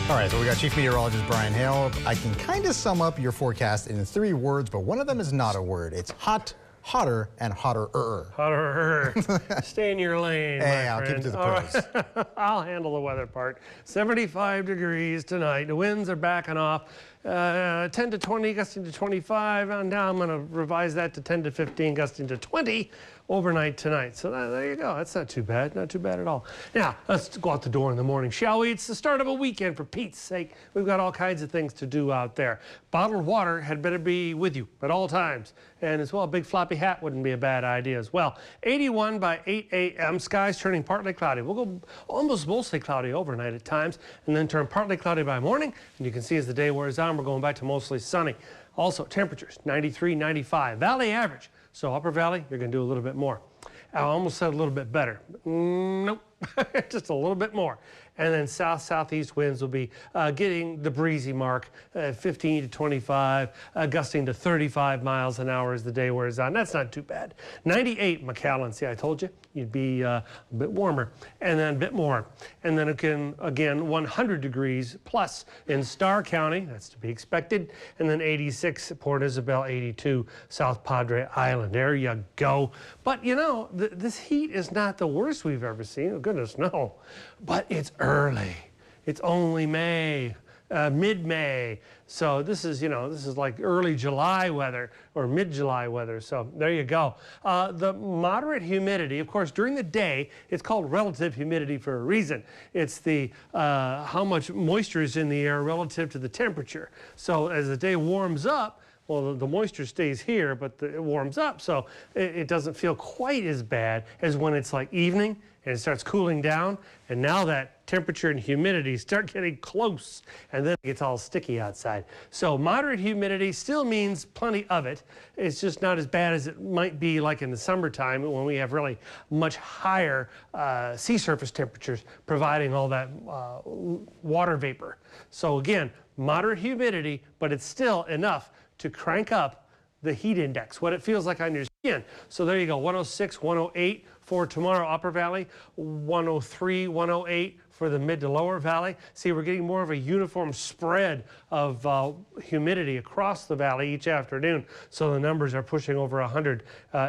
All right, so we got Chief Meteorologist Brian Hale. I can kind of sum up your forecast in 3 words, but one of them is not a word. It's hot, hotter, and hotter-er. Hotter. Stay in your lane, Hey, my I'll keep friend. it to the pros. Right. I'll handle the weather part. 75 degrees tonight. The winds are backing off. 10 to 20, gusting to 25. And now I'm going to revise that to 10 to 15, gusting to 20 overnight tonight. So there you go. That's not too bad. Not too bad at all. Now, let's go out the door in the morning, shall we? It's the start of a weekend, for Pete's sake. We've got all kinds of things to do out there. Bottled water had better be with you at all times. And as well, a big floppy hat wouldn't be a bad idea as well. 81 by 8 a.m. Skies turning partly cloudy. We'll go almost mostly cloudy overnight at times, and then turn partly cloudy by morning. And you can see as the day wears on, we're going back to mostly sunny. Also, temperatures 93, 95. Valley average. So Upper Valley, you're going to do a little bit more. I almost said a little bit better. Nope, just a little bit more. And then south-southeast winds will be getting the breezy mark, 15 to 25, gusting to 35 miles an hour as the day wears on. That's not too bad. 98 McAllen. See, I told you, you'd be a bit warmer, and then a bit more. And then again, 100 degrees plus in Starr County. That's to be expected. And then 86 Port Isabel, 82 South Padre Island. There you go. But, you know, this heat is not the worst we've ever seen. Oh, goodness, no. But it's early. It's only May, mid-May. So this is, you know, this is like early July weather or mid-July weather. So there you go. The moderate humidity, of course, during the day, it's called relative humidity for a reason. It's the how much moisture is in the air relative to the temperature. So as the day warms up, well, the moisture stays here, but it warms up, so it doesn't feel quite as bad as when it's like evening and it starts cooling down, and now that temperature and humidity start getting close, and then it gets all sticky outside. So moderate humidity still means plenty of it. It's just not as bad as it might be like in the summertime when we have really much higher sea surface temperatures providing all that water vapor. So again, moderate humidity, but it's still enough to crank up the heat index, what it feels like on your skin. So there you go, 106, 108 for tomorrow, Upper Valley, 103, 108 for the mid to lower valley. See, we're getting more of a uniform spread of humidity across the valley each afternoon. So the numbers are pushing over 100,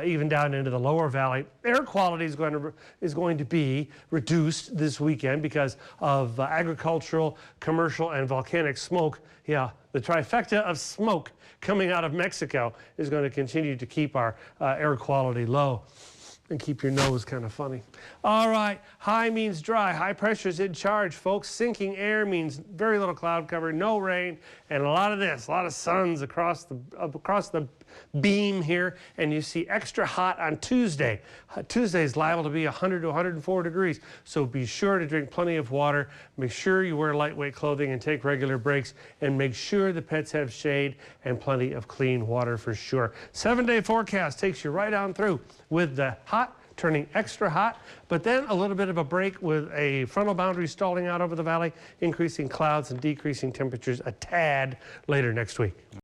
even down into the lower valley. Air quality is going to be reduced this weekend because of agricultural, commercial, and volcanic smoke. Yeah, the trifecta of smoke coming out of Mexico is going to continue to keep our air quality low and keep your nose kind of funny. All right, high means dry. High pressure is in charge, folks. Sinking air means very little cloud cover, no rain, and a lot of this, a lot of suns across the beam here, and you see extra hot on Tuesday. Tuesday is liable to be 100 to 104 degrees, so be sure to drink plenty of water. Make sure you wear lightweight clothing and take regular breaks, and make sure the pets have shade and plenty of clean water for sure. 7-day forecast takes you right on through with the hot turning extra hot, but then a little bit of a break with a frontal boundary stalling out over the valley, increasing clouds and decreasing temperatures a tad later next week.